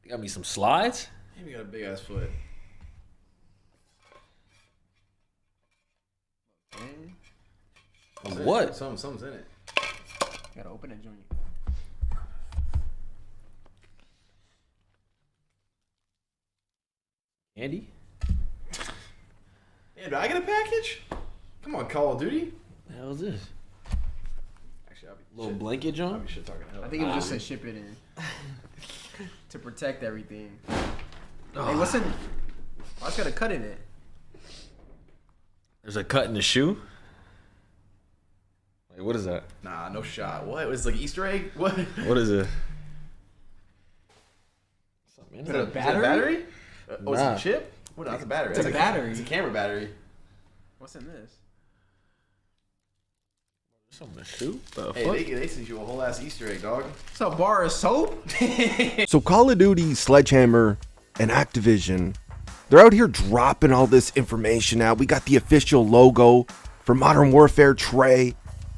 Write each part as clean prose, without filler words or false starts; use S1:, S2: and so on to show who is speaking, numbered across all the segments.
S1: Got me some slides.
S2: You got a big ass foot.
S1: What?
S2: Something's in it.
S3: Gotta open it, joint.
S1: Andy?
S2: Yeah, did I get a package? Come on, Call of Duty.
S1: What the hell is this?
S2: Actually, I'll be
S1: Little
S2: shit.
S1: blanket, John?
S2: I'll be shit talking hell.
S3: I think it was just to ship it in. To protect everything. Hey, what's in? Oh, it's got a cut in it.
S1: There's a cut in the shoe? Wait, what is that?
S2: Nah, no shot. What? Was it like Easter egg? What?
S1: What is it?
S3: Is it a
S2: Is that
S3: battery?
S2: a battery? Oh,
S1: Nah.
S2: it's a chip? What? No, it's a battery.
S3: It's a battery.
S2: It's a camera battery.
S3: What's in this?
S1: Something in the shoe? The
S2: Hey,
S1: fuck?
S2: they sent you a whole ass Easter egg, dog.
S3: It's a bar of soap?
S4: So Call of Duty, Sledgehammer, and Activision, they're out here dropping all this information out. We got the official logo for Modern Warfare Trey,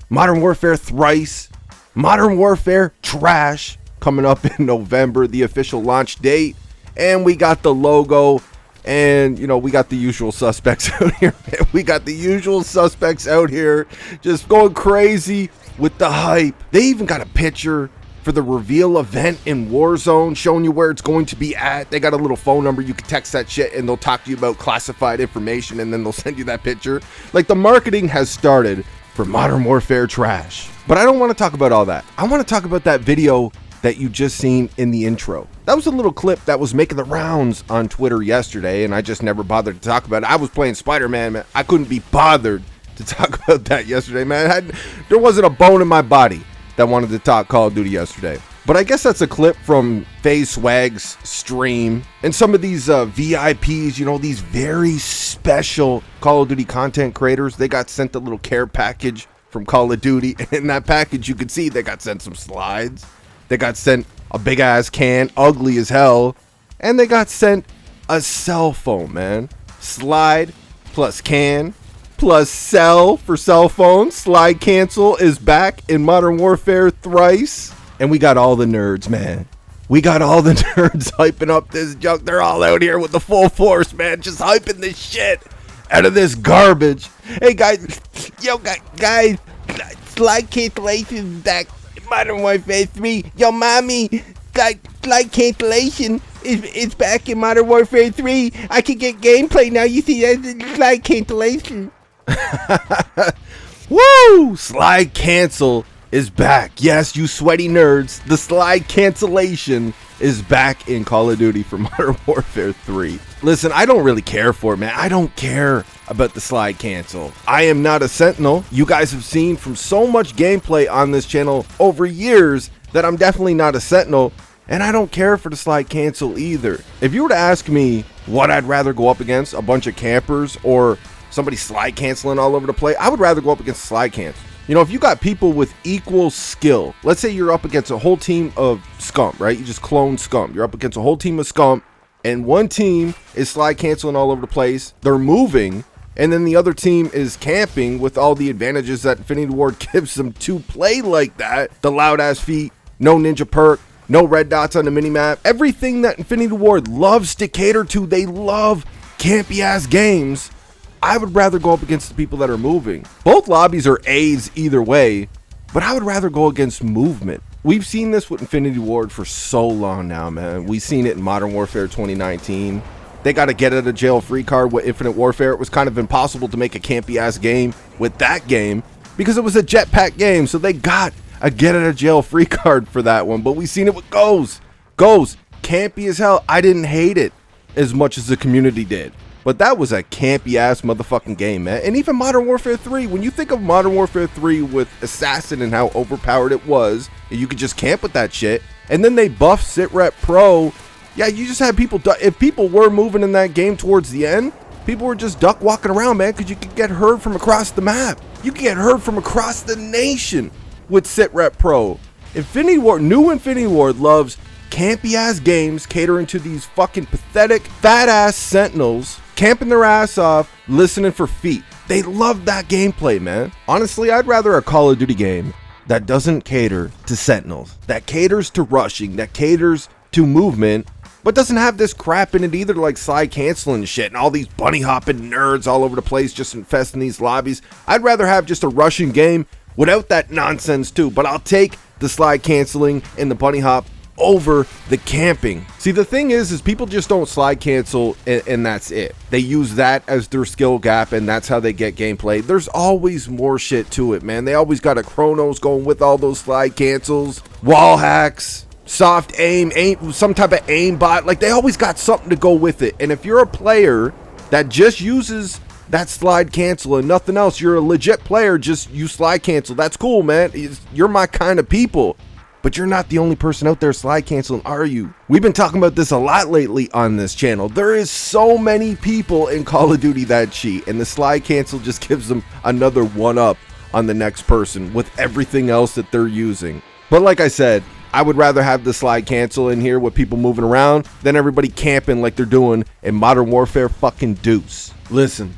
S4: Modern Warfare Thrice, Modern Warfare Trash coming up in November, the official launch date. And we got the logo, and you know, we got the usual suspects out here. We got the usual suspects out here just going crazy with the hype. They even got a picture for the reveal event in Warzone, showing you where it's going to be at. They got a little phone number. You can text that shit and they'll talk to you about classified information, and then they'll send you that picture. Like, the marketing has started for Modern Warfare Trash. But I don't want to talk about all that. I want to talk about that video that you just seen in the intro. That was a little clip that was making the rounds on Twitter yesterday, and I just never bothered to talk about it. I was playing Spider-Man, man. I couldn't be bothered to talk about that yesterday, man. There wasn't a bone in my body that wanted to talk Call of Duty yesterday. But I guess that's a clip from FaZe Swag's stream. And some of these VIPs, you know, these very special Call of Duty content creators, they got sent a little care package from Call of Duty. And in that package, you could see they got sent some slides. They got sent a big ass can, ugly as hell. And they got sent a cell phone, man. Slide plus can plus cell for cell phone. Slide cancel is back in Modern Warfare Thrice. And we got all the nerds, man. We got all the nerds hyping up this junk. They're all out here with the full force, man. Just hyping this shit out of this garbage. Hey, guys. Yo, guys. Slide cancellation back. Modern Warfare 3. Yo, mommy, slide cancellation is back in Modern Warfare 3. I can get gameplay now. You see that slide cancellation. Woo! Slide cancel is back. Yes, you sweaty nerds. The slide cancellation is back in Call of Duty for Modern Warfare 3. Listen, I don't really care for it, man. I don't care about the slide cancel. I am not a Sentinel. You guys have seen from so much gameplay on this channel over years that I'm definitely not a Sentinel, and I don't care for the slide cancel either. If you were to ask me what I'd rather go up against, a bunch of campers or somebody slide canceling all over the place, I would rather go up against slide cancel. You know, if you got people with equal skill, let's say you're up against a whole team of scum, right? You just clone scum. You're up against a whole team of scum, and one team is slide canceling all over the place. They're moving, and then the other team is camping with all the advantages that Infinity Ward gives them to play like that. The loud ass feet, no ninja perk, no red dots on the minimap. Everything that Infinity Ward loves to cater to. They love campy ass games. I would rather go up against the people that are moving. Both lobbies are A's either way, but I would rather go against movement. We've seen this with Infinity Ward for so long now, man. We've seen it in Modern Warfare 2019. They got a get out of jail free card with Infinite Warfare. It was kind of impossible to make a campy ass game with that game because it was a jetpack game. So they got a get out of jail free card for that one. But we've seen it with Goes. Goes, campy as hell. I didn't hate it as much as the community did. But that was a campy ass motherfucking game, man. And even Modern Warfare 3, when you think of Modern Warfare 3 with Assassin and how overpowered it was, you could just camp with that shit. And then they buffed Sitrep Pro. Yeah, you just had people, if people were moving in that game towards the end, people were just duck walking around, man, because you could get heard from across the map. You could get heard from across the nation with Sitrep Pro. Infinity Ward, new Infinity Ward loves campy ass games catering to these fucking pathetic fat ass Sentinels camping their ass off listening for feet. They love that gameplay, man. Honestly, I'd rather a Call of Duty game that doesn't cater to Sentinels, that caters to rushing, that caters to movement, but doesn't have this crap in it either, like slide canceling shit and all these bunny hopping nerds all over the place just infesting these lobbies. I'd rather have just a Russian game without that nonsense too, but I'll take the slide canceling and the bunny hop over the camping. See, the thing is people just don't slide cancel and that's it. They use that as their skill gap and that's how they get gameplay. There's always more shit to it, man. They always got a chronos going with all those slide cancels, wall hacks, soft aim, some type of aim bot. Like, they always got something to go with it. And if you're a player that just uses that slide cancel and nothing else, you're a legit player, just you slide cancel, that's cool, man. You're my kind of people. But you're not the only person out there slide canceling, are you? We've been talking about this a lot lately on this channel. There is so many people in Call of Duty that cheat, and the slide cancel just gives them another one up on the next person with everything else that they're using. But like I said, I would rather have the slide cancel in here with people moving around than everybody camping like they're doing in Modern Warfare fucking Deuce. Listen,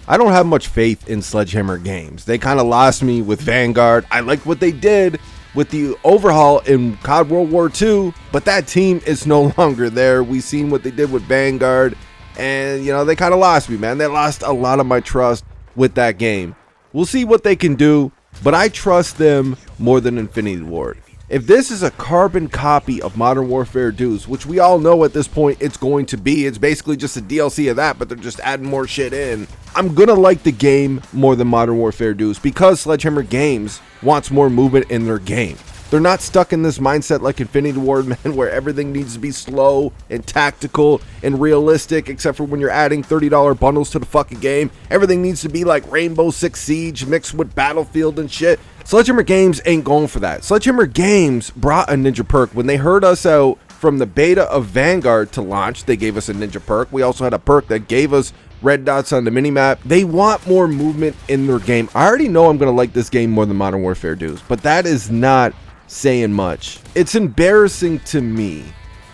S4: I don't have much faith in Sledgehammer Games. They kind of lost me with Vanguard. I liked what they did with the overhaul in COD World War II, but that team is no longer there. We've seen what they did with Vanguard, and you know, they kind of lost me, man. They lost a lot of my trust with that game. We'll see what they can do, but I trust them more than Infinity Ward. If this is a carbon copy of Modern Warfare Deuce, which we all know at this point it's going to be, it's basically just a DLC of that, but they're just adding more shit in. I'm gonna like the game more than Modern Warfare Deuce because Sledgehammer Games wants more movement in their game. They're not stuck in this mindset like Infinity Ward, man, where everything needs to be slow and tactical and realistic, except for when you're adding $30 bundles to the fucking game. Everything needs to be like Rainbow Six Siege mixed with Battlefield and shit. Sledgehammer Games ain't going for that. Sledgehammer Games brought a ninja perk. When they heard us out from the beta of Vanguard to launch, they gave us a ninja perk. We also had a perk that gave us red dots on the minimap. They want more movement in their game. I already know I'm going to like this game more than Modern Warfare Deuce, but that is not saying much. It's embarrassing to me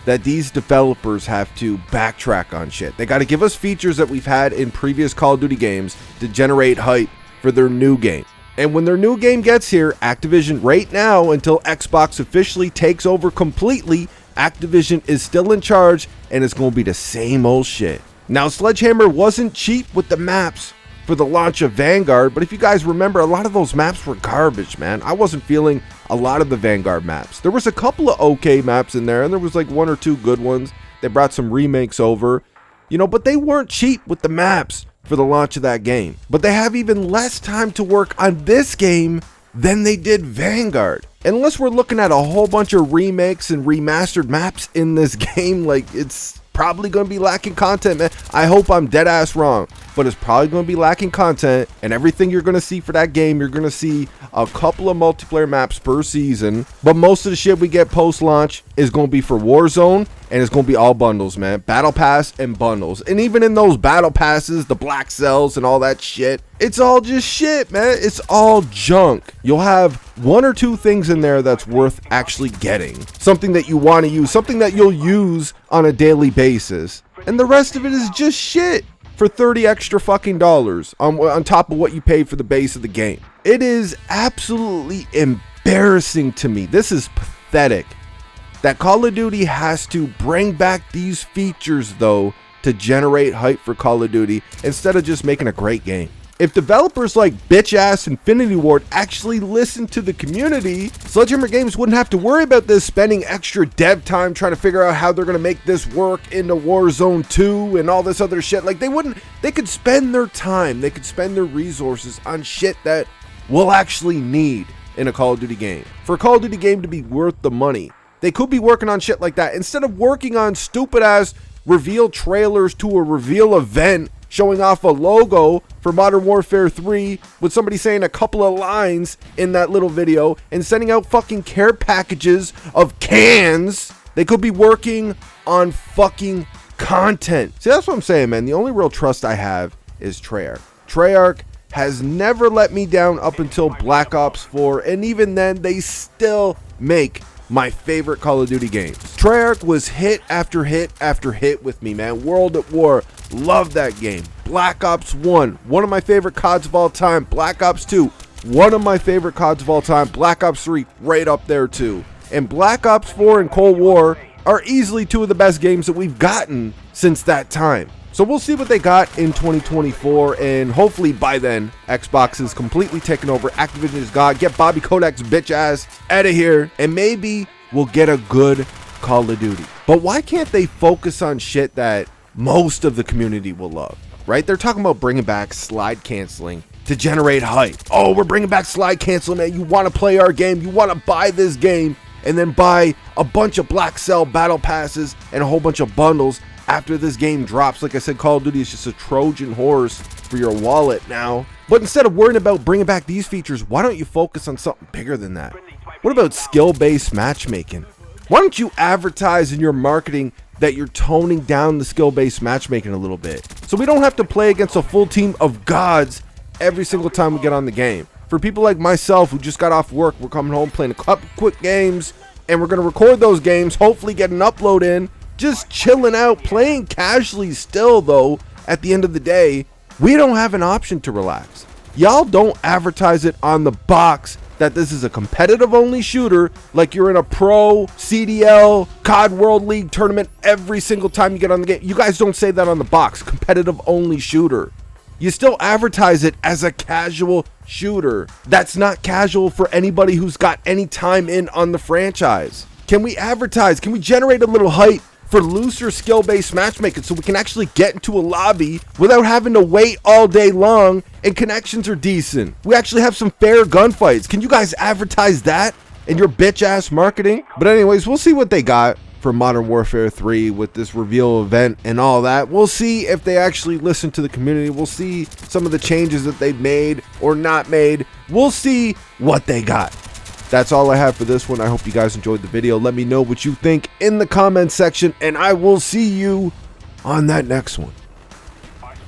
S4: that these developers have to backtrack on shit. They got to give us features that we've had in previous Call of Duty games to generate hype for their new game. And when their new game gets here, Activision right now, until Xbox officially takes over completely, Activision is still in charge and it's going to be the same old shit. Now, Sledgehammer wasn't cheap with the maps for the launch of Vanguard, but if you guys remember, a lot of those maps were garbage, man. I wasn't feeling a lot of the Vanguard maps. There was a couple of okay maps in there, and there was like one or two good ones. They brought some remakes over, you know, but they weren't cheap with the maps for the launch of that game. But they have even less time to work on this game than they did Vanguard. Unless we're looking at a whole bunch of remakes and remastered maps in this game, like, it's probably going to be lacking content, man. I hope I'm dead ass wrong, but it's probably going to be lacking content, and everything you're going to see for that game, you're going to see a couple of multiplayer maps per season, but most of the shit we get post-launch is going to be for Warzone, and it's going to be all bundles, man. Battle Pass and bundles. And even in those battle passes, the black cells and all that shit, it's all just shit, man. It's all junk. You'll have one or two things in there that's worth actually getting. Something that you want to use, something that you'll use on a daily basis. And the rest of it is just shit for 30 extra fucking dollars on top of what you pay for the base of the game. It is absolutely embarrassing to me. This is pathetic that Call of Duty has to bring back these features, though, to generate hype for Call of Duty instead of just making a great game. If developers like bitch-ass Infinity Ward actually listened to the community, Sledgehammer Games wouldn't have to worry about this spending extra dev time trying to figure out how they're going to make this work into Warzone 2 and all this other shit. Like, they could spend their time, they could spend their resources on shit that we'll actually need in a Call of Duty game. For a Call of Duty game to be worth the money, they could be working on shit like that instead of working on stupid-ass reveal trailers to a reveal event showing off a logo for Modern Warfare 3 with somebody saying a couple of lines in that little video and sending out fucking care packages of cans. They could be working on fucking content. See, that's what I'm saying, man. The only real trust I have is Treyarch. Treyarch has never let me down up until Black Ops 4, and even then, they still make my favorite Call of Duty games. Treyarch was hit after hit after hit with me, man. World at War, love that game. Black Ops 1, one of my favorite CODs of all time. Black Ops 2, one of my favorite CODs of all time. Black Ops 3, right up there too. And Black Ops 4 and Cold War are easily two of the best games that we've gotten since that time. So we'll see what they got in 2024, and hopefully by then, Xbox is completely taken over. Activision is God. Get Bobby Kodak's bitch ass out of here, and maybe we'll get a good Call of Duty. But why can't they focus on shit that most of the community will love, right? They're talking about bringing back slide canceling to generate hype. Oh, we're bringing back slide canceling, man. You want to play our game. You want to buy this game and then buy a bunch of Black Cell battle passes and a whole bunch of bundles after this game drops. Like I said, Call of Duty is just a Trojan horse for your wallet now. But instead of worrying about bringing back these features, why don't you focus on something bigger than that? What about skill-based matchmaking? Why don't you advertise in your marketing that you're toning down the skill-based matchmaking a little bit, so we don't have to play against a full team of gods every single time we get on the game? For people like myself who just got off work, we're coming home playing a couple quick games, and we're going to record those games, hopefully get an upload in, just chilling out, playing casually still, though. At the end of the day, we don't have an option to relax. Y'all don't advertise it on the box that this is a competitive only shooter like you're in a pro CDL COD World League tournament every single time you get on the game. You guys don't say that on the box, competitive only shooter. You still advertise it as a casual shooter. That's not casual for anybody who's got any time in on the franchise. Can we advertise? Can we generate a little hype for looser skill-based matchmaking so we can actually get into a lobby without having to wait all day long and connections are decent? We actually have some fair gunfights. Can you guys advertise that in your bitch-ass marketing? But anyways, we'll see what they got for Modern Warfare 3 with this reveal event and all that. We'll see if they actually listen to the community. We'll see some of the changes that they've made or not made. We'll see what they got. That's all I have for this one. I hope you guys enjoyed the video. Let me know what you think in the comment section, and I will see you on that next one.